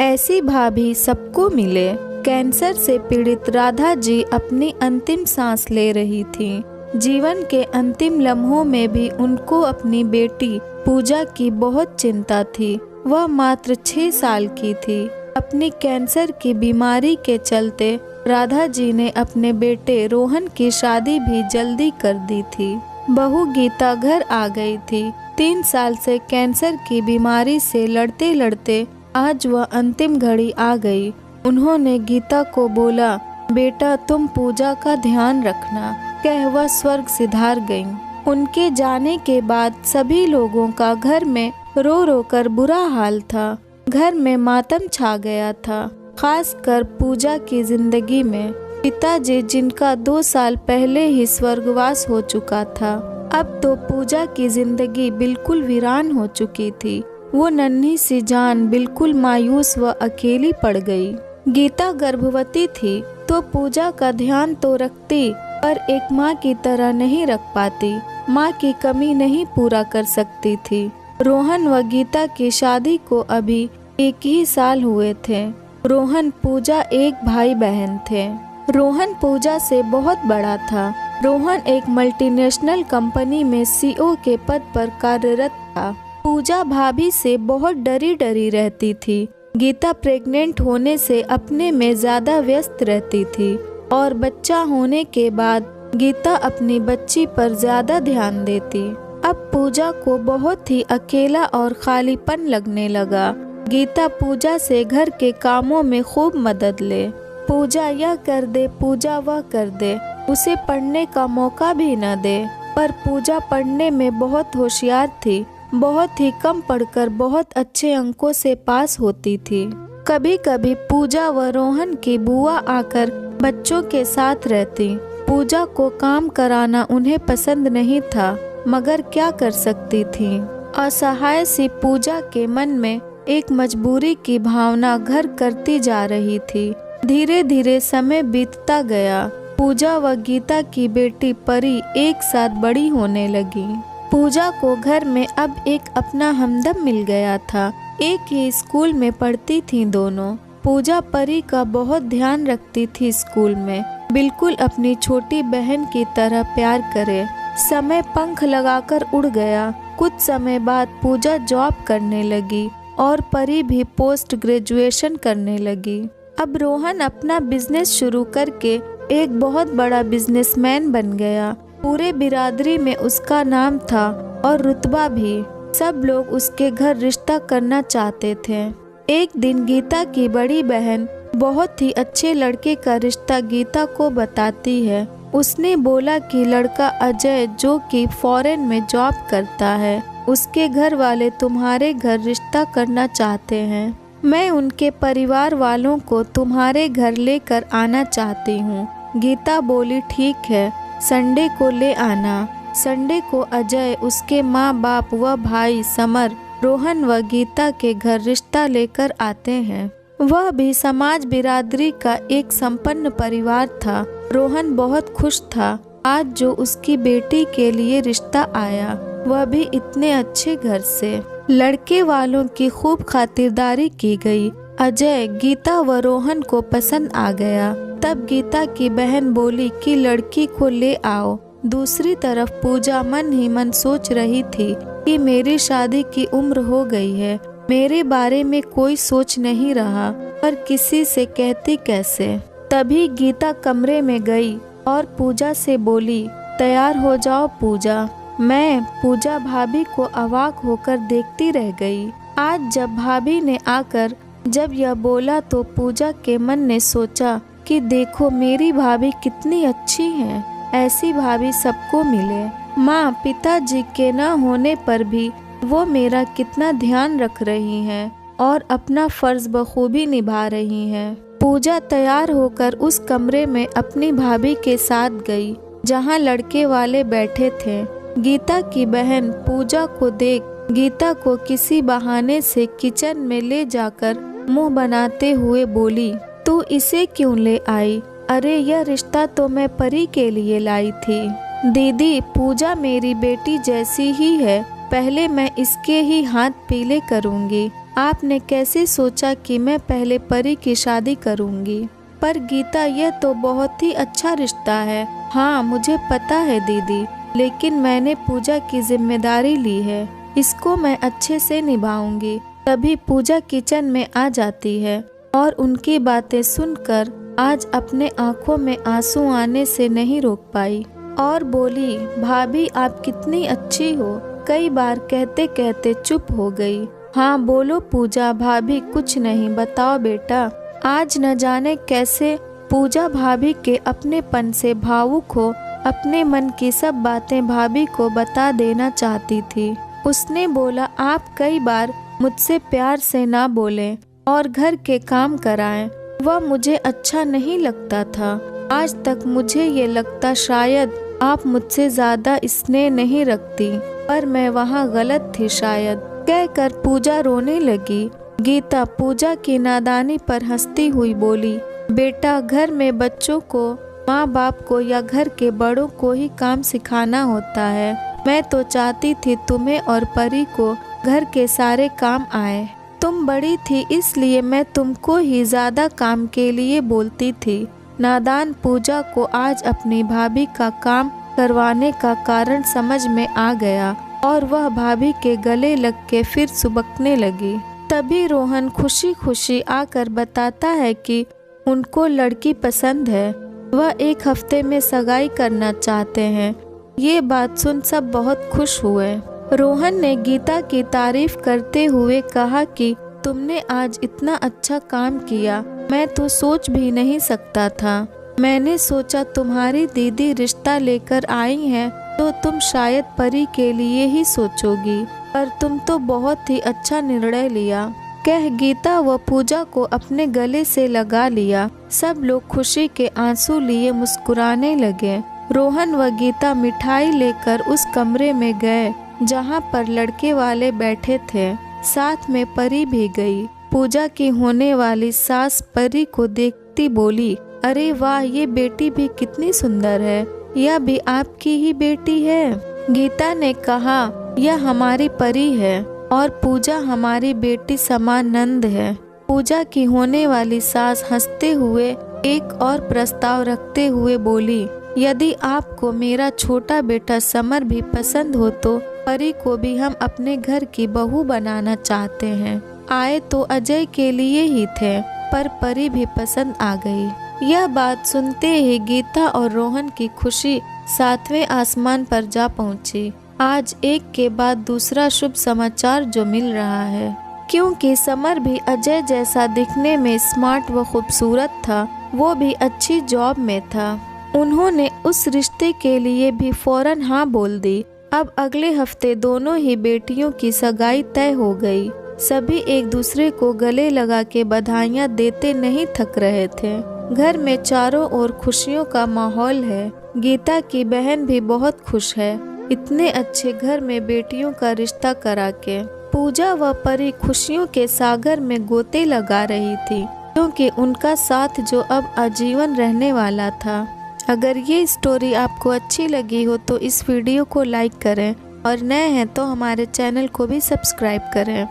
ऐसी भाभी सबको मिले। कैंसर से पीड़ित राधा जी अपनी अंतिम सांस ले रही थीं। जीवन के अंतिम लम्हों में भी उनको अपनी बेटी पूजा की बहुत चिंता थी। वह मात्र 6 साल की थी। अपनी कैंसर की बीमारी के चलते राधा जी ने अपने बेटे रोहन की शादी भी जल्दी कर दी थी। बहू गीता घर आ गई थी। 3 साल से कैंसर की बीमारी से लड़ते लड़ते आज वह अंतिम घड़ी आ गई। उन्होंने गीता को बोला, बेटा तुम पूजा का ध्यान रखना, कह वह स्वर्ग सिधार गईं। उनके जाने के बाद सभी लोगों का घर में रो रो कर बुरा हाल था। घर में मातम छा गया था, खासकर पूजा की जिंदगी में। पिताजी जिनका 2 साल पहले ही स्वर्गवास हो चुका था, अब तो पूजा की जिंदगी बिल्कुल वीरान हो चुकी थी। वो नन्ही सी जान बिल्कुल मायूस व अकेली पड़ गई। गीता गर्भवती थी तो पूजा का ध्यान तो रखती, पर एक माँ की तरह नहीं रख पाती। माँ की कमी नहीं पूरा कर सकती थी। रोहन व गीता की शादी को अभी 1 ही साल हुए थे। रोहन पूजा एक भाई बहन थे। रोहन पूजा से बहुत बड़ा था। रोहन एक मल्टीनेशनल कंपनी में CEO के पद पर कार्यरत था। पूजा भाभी से बहुत डरी डरी रहती थी। गीता प्रेग्नेंट होने से अपने में ज्यादा व्यस्त रहती थी और बच्चा होने के बाद गीता अपनी बच्ची पर ज्यादा ध्यान देती। अब पूजा को बहुत ही अकेला और खालीपन लगने लगा। गीता पूजा से घर के कामों में खूब मदद ले। पूजा यह कर दे, पूजा वह कर दे, उसे पढ़ने का मौका भी न दे। पर पूजा पढ़ने में बहुत होशियार थी। बहुत ही कम पढ़कर बहुत अच्छे अंकों से पास होती थी। कभी कभी पूजा व रोहन की बुआ आकर बच्चों के साथ रहती। पूजा को काम कराना उन्हें पसंद नहीं था, मगर क्या कर सकती थी। असहाय सी पूजा के मन में एक मजबूरी की भावना घर करती जा रही थी। धीरे धीरे समय बीतता गया। पूजा व गीता की बेटी परी एक साथ बड़ी होने लगी। पूजा को घर में अब एक अपना हमदम मिल गया था। एक ही स्कूल में पढ़ती थीं दोनों। पूजा परी का बहुत ध्यान रखती थी स्कूल में, बिल्कुल अपनी छोटी बहन की तरह प्यार करे। समय पंख लगाकर उड़ गया। कुछ समय बाद पूजा जॉब करने लगी और परी भी पोस्ट ग्रेजुएशन करने लगी। अब रोहन अपना बिजनेस शुरू करके एक बहुत बड़ा बिजनेसमैन बन गया। पूरे बिरादरी में उसका नाम था और रुतबा भी। सब लोग उसके घर रिश्ता करना चाहते थे। एक दिन गीता की बड़ी बहन बहुत ही अच्छे लड़के का रिश्ता गीता को बताती है। उसने बोला कि लड़का अजय जो कि फॉरेन में जॉब करता है, उसके घर वाले तुम्हारे घर रिश्ता करना चाहते हैं। मैं उनके परिवार वालों को तुम्हारे घर लेकर आना चाहती हूँ। गीता बोली, ठीक है, संडे को ले आना। संडे को अजय, उसके माँ बाप व भाई समर, रोहन व गीता के घर रिश्ता लेकर आते हैं। वह भी समाज बिरादरी का एक संपन्न परिवार था। रोहन बहुत खुश था आज जो उसकी बेटी के लिए रिश्ता आया, वह भी इतने अच्छे घर से। लड़के वालों की खूब खातिरदारी की गई। अजय गीता व रोहन को पसंद आ गया। तब गीता की बहन बोली कि लड़की को ले आओ। दूसरी तरफ पूजा मन ही मन सोच रही थी कि मेरी शादी की उम्र हो गई है, मेरे बारे में कोई सोच नहीं रहा, पर किसी से कहती कैसे। तभी गीता कमरे में गई और पूजा से बोली, तैयार हो जाओ पूजा। मैं पूजा भाभी को अवाक होकर देखती रह गई। आज जब भाभी ने आकर जब यह बोला तो पूजा के मन ने सोचा कि देखो मेरी भाभी कितनी अच्छी हैं। ऐसी भाभी सबको मिले। माँ पिताजी के न होने पर भी वो मेरा कितना ध्यान रख रही हैं और अपना फर्ज बखूबी निभा रही हैं। पूजा तैयार होकर उस कमरे में अपनी भाभी के साथ गई जहाँ लड़के वाले बैठे थे। गीता की बहन पूजा को देख गीता को किसी बहाने से किचन में ले जाकर मुंह बनाते हुए बोली, तू इसे क्यों ले आई? अरे यह रिश्ता तो मैं परी के लिए लाई थी। दीदी पूजा मेरी बेटी जैसी ही है, पहले मैं इसके ही हाथ पीले करूंगी, आपने कैसे सोचा कि मैं पहले परी की शादी करूंगी? पर गीता, यह तो बहुत ही अच्छा रिश्ता है। हाँ मुझे पता है दीदी, लेकिन मैंने पूजा की जिम्मेदारी ली है, इसको मैं अच्छे से निभाऊंगी। तभी पूजा किचन में आ जाती है और उनकी बातें सुनकर आज अपने आंखों में आंसू आने से नहीं रोक पाई और बोली, भाभी आप कितनी अच्छी हो। कई बार कहते कहते चुप हो गई। हाँ बोलो पूजा। भाभी कुछ नहीं, बताओ बेटा। आज न जाने कैसे पूजा भाभी के अपनेपन से भावुक हो अपने मन की सब बातें भाभी को बता देना चाहती थी। उसने बोला, आप कई बार मुझसे प्यार से ना बोलें और घर के काम कराएं, वह मुझे अच्छा नहीं लगता था। आज तक मुझे ये लगता शायद आप मुझसे ज्यादा स्नेह नहीं रखती, पर मैं वहाँ गलत थी शायद। कहकर पूजा रोने लगी। गीता पूजा की नादानी पर हंसती हुई बोली, बेटा घर में बच्चों को माँ बाप को या घर के बड़ों को ही काम सिखाना होता है। मैं तो चाहती थी तुम्हें और परी को घर के सारे काम आए। तुम बड़ी थी इसलिए मैं तुमको ही ज्यादा काम के लिए बोलती थी। नादान पूजा को आज अपनी भाभी का काम करवाने का कारण समझ में आ गया और वह भाभी के गले लग के फिर सुबकने लगी। तभी रोहन खुशी खुशी आकर बताता है कि उनको लड़की पसंद है, वह 1 हफ्ते में सगाई करना चाहते हैं। ये बात सुन सब बहुत खुश हुए। रोहन ने गीता की तारीफ करते हुए कहा कि तुमने आज इतना अच्छा काम किया, मैं तो सोच भी नहीं सकता था। मैंने सोचा तुम्हारी दीदी रिश्ता लेकर आई हैं तो तुम शायद परी के लिए ही सोचोगी, पर तुम तो बहुत ही अच्छा निर्णय लिया। कह गीता व पूजा को अपने गले से लगा लिया। सब लोग खुशी के आंसू लिए मुस्कुराने लगे। रोहन व गीता मिठाई लेकर उस कमरे में गए जहाँ पर लड़के वाले बैठे थे। साथ में परी भी गई। पूजा की होने वाली सास परी को देखती बोली, अरे वाह, ये बेटी भी कितनी सुंदर है, यह भी आपकी ही बेटी है। गीता ने कहा, यह हमारी परी है और पूजा हमारी बेटी समानंद है। पूजा की होने वाली सास हंसते हुए एक और प्रस्ताव रखते हुए बोली, यदि आपको मेरा छोटा बेटा समर भी पसंद हो तो परी को भी हम अपने घर की बहू बनाना चाहते हैं। आए तो अजय के लिए ही थे, पर परी भी पसंद आ गई। यह बात सुनते ही गीता और रोहन की खुशी 7वें आसमान पर जा पहुंची। आज एक के बाद दूसरा शुभ समाचार जो मिल रहा है, क्योंकि समर भी अजय जैसा दिखने में स्मार्ट व खूबसूरत था, वो भी अच्छी जॉब में था। उन्होंने उस रिश्ते के लिए भी फौरन हाँ बोल दी। अब अगले हफ्ते दोनों ही बेटियों की सगाई तय हो गई। सभी एक दूसरे को गले लगा के बधाइयाँ देते नहीं थक रहे थे। घर में चारों ओर खुशियों का माहौल है। गीता की बहन भी बहुत खुश है, इतने अच्छे घर में बेटियों का रिश्ता करा के। पूजा व परी खुशियों के सागर में गोते लगा रही थी, क्योंकि उनका साथ जो अब आजीवन रहने वाला था। अगर ये स्टोरी आपको अच्छी लगी हो तो इस वीडियो को लाइक करें और नए हैं तो हमारे चैनल को भी सब्सक्राइब करें।